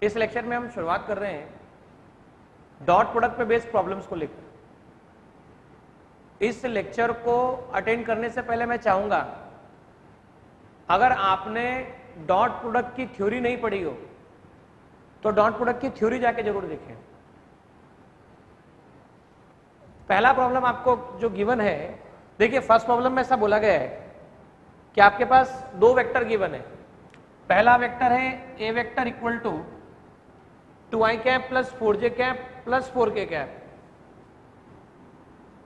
इस लेक्चर में हम शुरुआत कर रहे हैं डॉट प्रोडक्ट पे बेस्ड प्रॉब्लम्स को लेकर। इस लेक्चर को अटेंड करने से पहले मैं चाहूंगा, अगर आपने डॉट प्रोडक्ट की थ्योरी नहीं पढ़ी हो तो डॉट प्रोडक्ट की थ्योरी जाके जरूर देखें। पहला प्रॉब्लम आपको जो गिवन है, देखिए फर्स्ट प्रॉब्लम में ऐसा बोला गया है कि आपके पास दो वेक्टर गिवन है। पहला वेक्टर है A vector equal to 2i cap plus 4j cap plus 4k cap,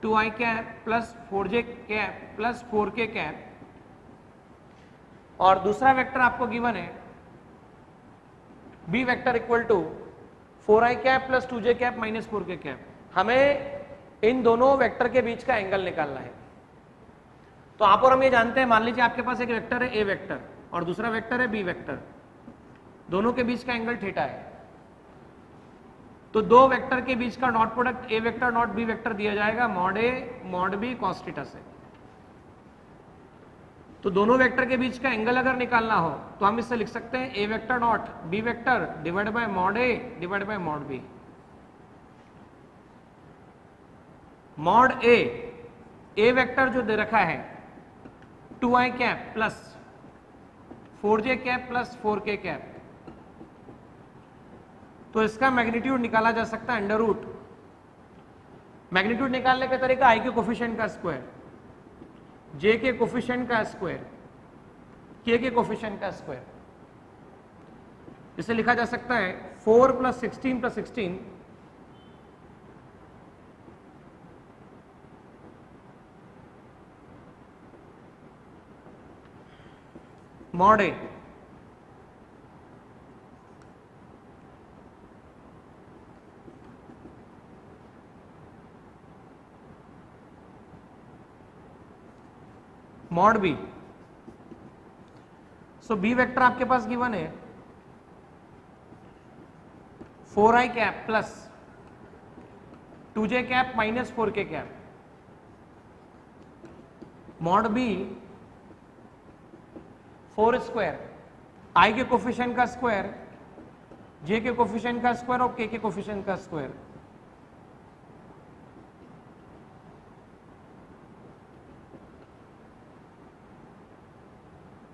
2i cap plus 4j cap plus 4k cap, और दूसरा वेक्टर आपको गिवन है B vector equal to 4i cap plus 2j cap minus 4k cap. हमें इन दोनों vector के बीच का एंगल निकालना है। तो आप और हम ये जानते हैं, मान लीजिए आपके पास एक वेक्टर है ए वेक्टर और दूसरा वेक्टर है बी वेक्टर, दोनों के बीच का एंगल थीटा है। तो दो वेक्टर के बीच का dot product A vector dot B vector दिया जाएगा mod A mod B cos theta से। तो दोनों वेक्टर के बीच का एंगल अगर निकालना हो तो हम इससे लिख सकते हैं A vector dot B vector divide by mod A divide by mod B. Mod A vector जो दे रखा है 2i cap plus 4j cap plus 4k cap, तो इसका मैग्नीट्यूड निकाला जा सकता है अंडर रूट। मैग्नीट्यूड निकालने का तरीका आई के कोफिशिएंट का स्क्वायर, जे के कोफिशिएंट का स्क्वायर, के कोफिशिएंट का स्क्वायर। इसे लिखा जा सकता है 4 plus 16 plus 16 mod A mod B. So B vector आपके पास गिवन है 4i cap plus 2j cap minus 4k cap, mod B 4 square, i के कोफिशिएंट का स्क्वायर, j के कोफिशिएंट का स्क्वायर और k के कोफिशिएंट का स्क्वायर।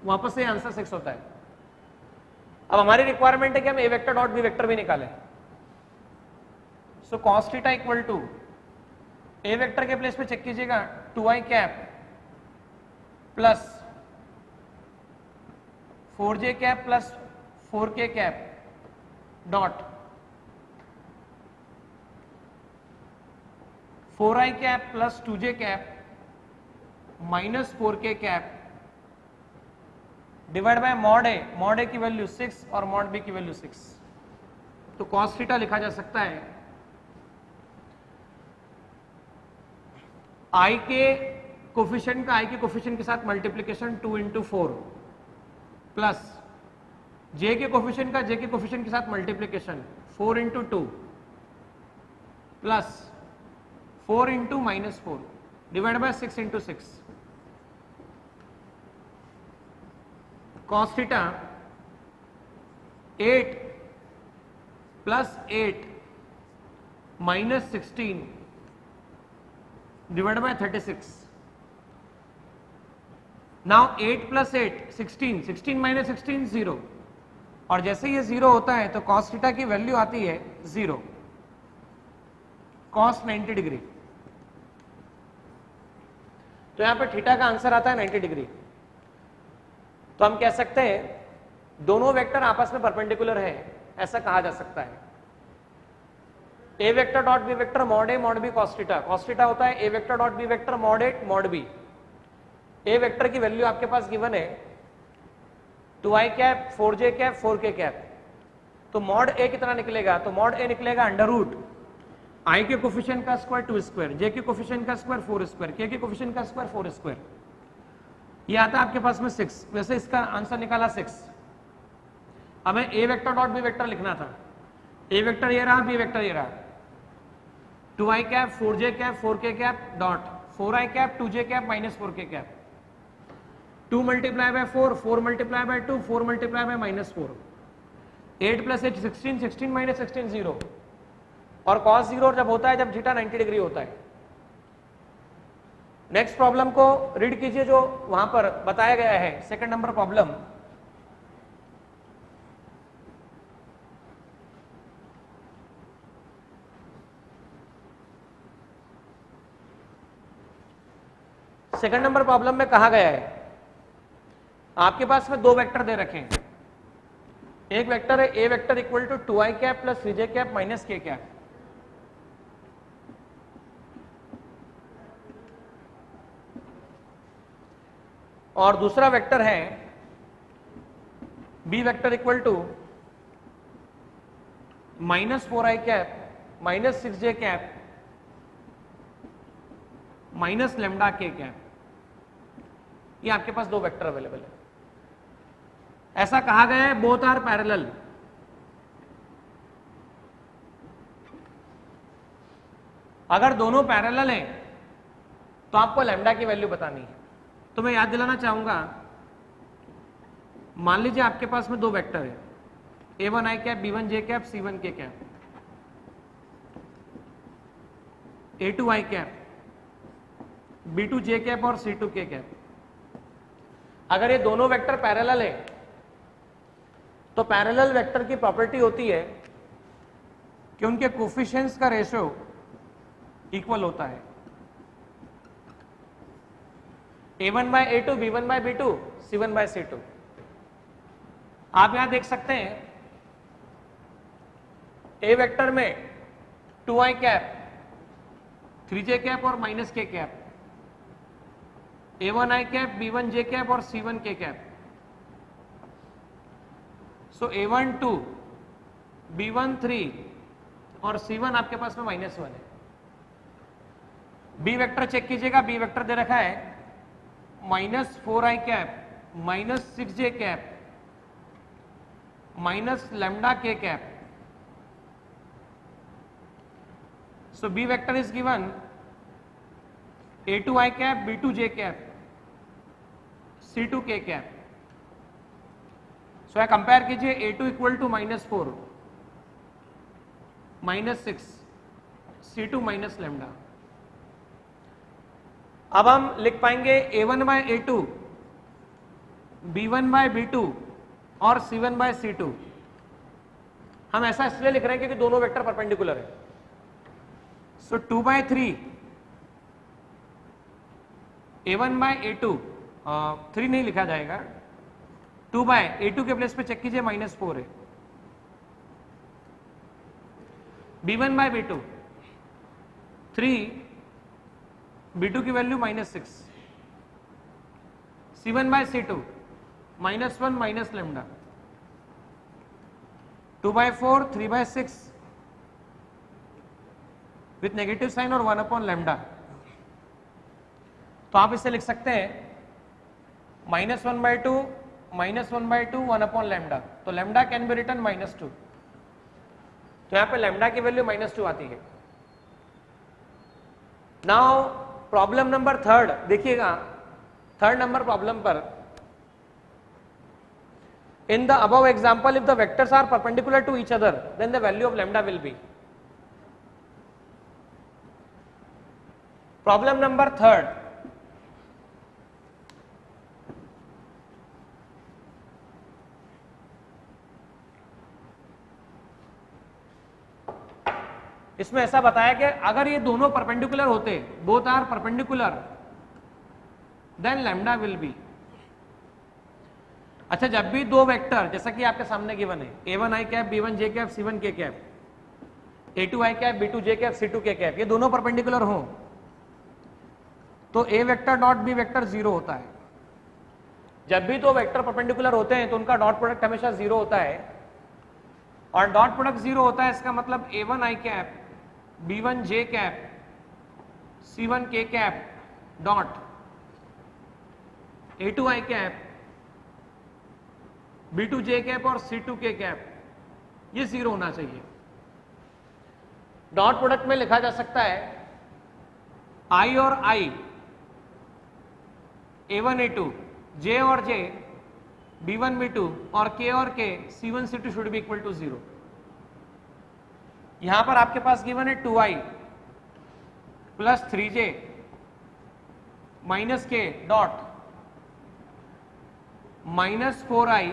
वापस से आंसर 6 होता है। अब हमारी रिक्वायरमेंट है कि हम A vector dot B vector भी निकालें। So cos theta equal to A vector के प्लेस पे चेक कीजिएगा 2i cap plus 4j cap plus 4k cap dot 4i cap plus 2j cap minus 4k cap divide by mod A की value 6 और mod B की value 6। तो cos theta लिखा जा सकता है i के कोफिशिएंट के साथ मल्टीप्लीकेशन 2 इंटू 4 प्लस j के कोफिशिएंट के साथ multiplication 4 into 2 plus 4 into minus 4 divide by 6 into 6। cos theta 8 plus 8 minus 16 divide by 36। Now 8 plus 8 16, 16 minus 16 0, और जैसे ये 0 होता है तो cos थीटा की वैल्यू आती है 0, cos 90 डिग्री। तो यहां पर थीटा का आंसर आता है 90 डिग्री। तो हम कह सकते हैं दोनों वेक्टर आपस में परपेंडिकुलर है, ऐसा कहा जा सकता है। A vector dot B vector mod A mod B cos theta होता है A vector dot B vector mod A mod B. A vector की वैल्यू आपके पास गिवन है 2i cap 4j cap 4k cap. तो मॉड ए कितना निकलेगा? तो मॉड ए निकलेगा अंडर रूट i के कोफिशिएंट का स्क्वायर 2 स्क्वायर, j के कोफिशिएंट का स्क्वायर 4 स्क्वायर, k के कोफिशिएंट का स्क्वायर 4 स्क्वायर। ये आता है आपके पास में 6। वैसे इसका आंसर निकाला 6। हमें A vector dot B vector लिखना था। ए वेक्टर ये रहा, बी वेक्टर ये रहा, 2i cap 4j cap 4k cap dot 4i cap 2j cap minus 4k cap. 2 multiply by 4, 4 multiply by 2, 4 multiply by minus 4। 8 + 8 16, 16 - 16 0, और cos 0 जब होता है जब थीटा 90 डिग्री होता है। नेक्स्ट प्रॉब्लम को रीड कीजिए जो वहां पर बताया गया है, second number problem. Second number problem में कहा गया है आपके पास में दो वेक्टर दे रखे हैं। एक वेक्टर है A vector equal to 2i cap plus 3j cap minus k cap, और दूसरा वेक्टर है B vector equal to -4i cap minus 6j cap minus lambda k cap. ये आपके पास दो वेक्टर अवेलेबल है। ऐसा कहा गया है बोथ आर पैरेलल। अगर दोनों पैरेलल हैं तो आपको लैम्डा की वैल्यू बतानी है। तो मैं याद दिलाना चाहूंगा, मान लीजिए आपके पास में दो वेक्टर है a1i cap b1j cap c1k cap, a2i cap b2j cap और c2k कैप। अगर ये दोनों वेक्टर पैरेलल है तो पैरेलल वेक्टर की प्रॉपर्टी होती है कि उनके कोफिशिएंट्स का रेशियो इक्वल होता है। a1/a2, b1/b2, c1/c2। आप यहां देख सकते हैं ए वेक्टर में 2i कैप 3j कैप और minus k cap, a1i cap b1j cap और c1k कैप। सो a1 2, b1 3 और c1 आपके पास में -1 है। बी वेक्टर चेक कीजिएगा, बी वेक्टर दे रखा है -4i cap minus 6j cap minus lambda k cap. So B vector is given a2i cap b2j cap c2k cap. So compare कीजिए a2 equal to -4 -6 c2 minus lambda. अब हम लिख पाएंगे a1/a2 b1/b2 और c1/c2। हम ऐसा इसलिए लिख रहे हैं क्योंकि दोनों वेक्टर परपेंडिकुलर है। सो 2/3 a1/a2, 3 नहीं लिखा जाएगा, 2/a2 के प्लेस पे चेक कीजिए -4 है, b1/b2 3, b2 की value -6, c1/c2 -1 minus lambda, 2/4 3/6 with negative sign और 1 लैम्डा। तो आप इसे लिख सकते हैं -1/2 -1/2 1 लैम्डा। तो लैम्डा कैन बी रिटन -2। तो यहां पे लैम्डा की वैल्यू -2 आती है। नाउ प्रॉब्लम नंबर थर्ड देखिएगा, थर्ड नंबर प्रॉब्लम पर, in the above example if the vectors are perpendicular to each other then the value of lambda will be. Problem number third, इसमें ऐसा बताया कि अगर ये दोनों परपेंडिकुलर होते, both are perpendicular, then lambda will be. अच्छा, जब भी दो वेक्टर जैसा कि आपके सामने गिवन है a1i cap b1j cap c1k cap, a2i cap b2j cap c2k cap, ये दोनों परपेंडिकुलर हों तो a vector dot b vector 0 होता है। जब भी दो वेक्टर परपेंडिकुलर होते हैं तो उनका डॉट प्रोडक्ट हमेशा 0 होता है, और डॉट प्रोडक्ट 0 होता है इसका मतलब a1i cap b1j cap c1k cap dot a2i cap b2j cap और c2k कैप, ये 0 होना चाहिए। डॉट प्रोडक्ट में लिखा जा सकता है i और i, a1 a2, j और j B1 B2 और K C1 C2 should be equal to 0। यहां पर आपके पास गिवन है 2i plus 3j minus k dot minus 4i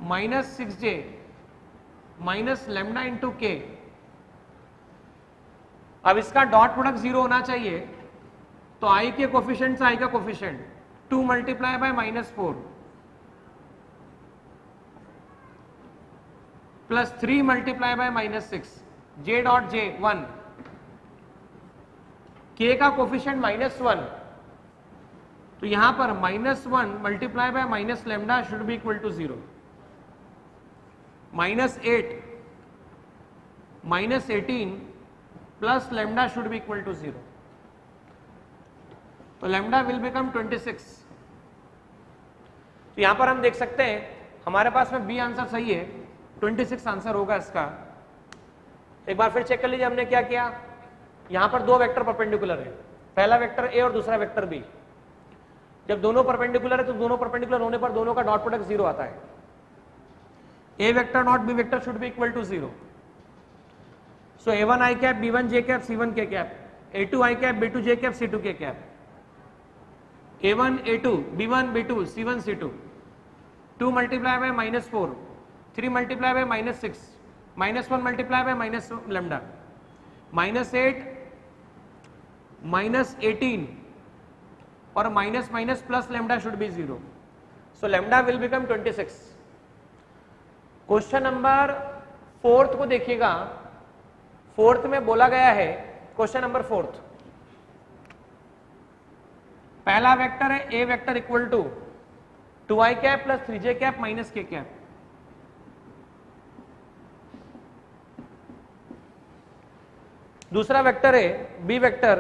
minus 6j minus lambda into K. अब इसका डॉट प्रोडक्ट 0 होना चाहिए, तो i के कोफिशिएंट से i का coefficient 2 multiply by -4 plus 3 multiply by -6 j dot j 1, k का कोफिशिएंट -1, तो यहां पर -1 multiply by minus lambda should be equal to 0। -8 -18 plus lambda should be equal to 0, तो लैम्डा विल बिकम 26। तो यहां पर हम देख सकते हैं हमारे पास में बी आंसर सही है, 26 आंसर होगा इसका। एक बार फिर चेक कर लीजिए हमने क्या किया। यहां पर दो वेक्टर परपेंडिकुलर है, पहला वेक्टर ए और दूसरा वेक्टर बी। जब दोनों परपेंडिकुलर है तो दोनों परपेंडिकुलर होने पर दोनों का डॉट प्रोडक्ट 0 आता है। A vector not B vector should be equal to 0। So a1 i cap b1 j cap c1 k cap, a2 i cap b2 j cap c2 k cap, a1 a2 b1 b2 c1 c2, 2 multiply by -4, 3 multiply by -6, -1 multiply by minus lambda, -8 -18 और minus minus plus lambda should be 0। So lambda will become 26। Question number 4 को देखिएगा। 4 में बोला गया है, question number 4, पहला vector है A vector equal to 2i cap plus 3j cap minus k cap. दूसरा वेक्टर है B vector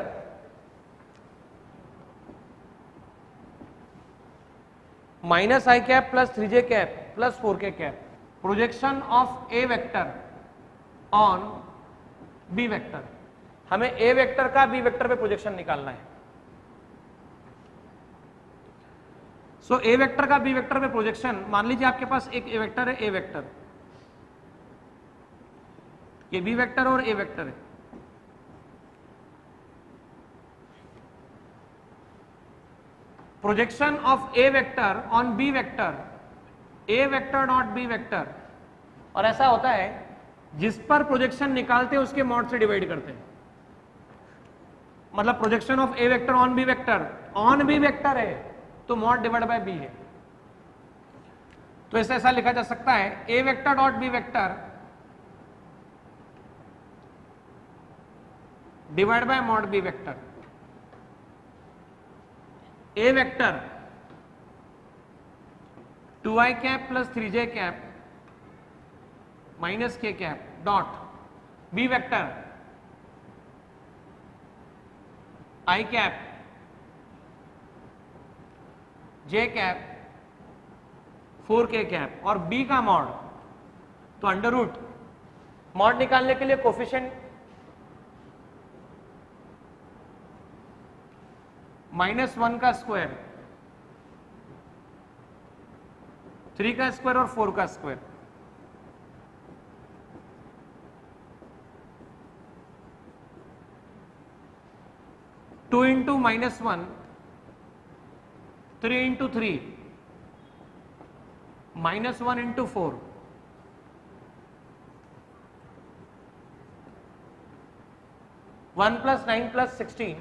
minus i cap plus 3j cap plus 4k cap. Projection of A vector on B vector, हमें A vector का B vector पे projection निकालना है। So A vector का B vector पे projection, मान लीजिए आपके पास एक ए वेक्टर है, ए वेक्टर, ये बी वेक्टर और ए वेक्टर है। Projection of A vector on B vector, A vector not B vector. और ऐसा होता है जिस पर प्रोजेक्शन निकालते हैं उसके मॉड से डिवाइड करते हैं। मतलब projection of A vector on B vector है तो मॉड डिवाइड बाय बी है। तो इसे ऐसा लिखा जा सकता है A vector dot B vector divide by mod B vector. A vector 2i cap plus 3j cap minus k cap dot B vector i cap j cap 4k cap और b का मॉड। तो under root mod निकालने के लिए coefficient -1 का square, 3 का square और 4 का square. Two into -1, 3 into 3, -1 into 4, +1 + 9 + 16,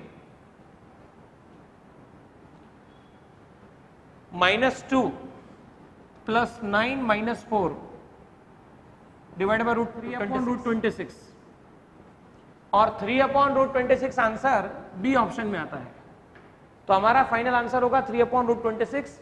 -2 + 9 - 4 divide by √3/√26 और 3/√26 आंसर बी ऑप्शन में आता है। तो हमारा फाइनल आंसर होगा 3/√26।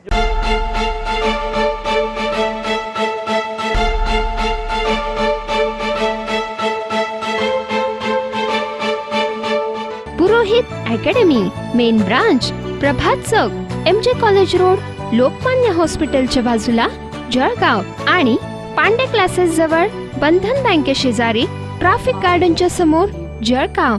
पुरोहित अकॅडमी, मेन ब्रांच प्रभात चौक, MJ कॉलेज रोड, लोकमान्य हॉस्पिटलच्या बाजूला, जळगाव आणि पांडे क्लासेस जवळ, बंधन बँके शेजारी, ट्रॅफिक गार्डनच्या समोर, जळगाव।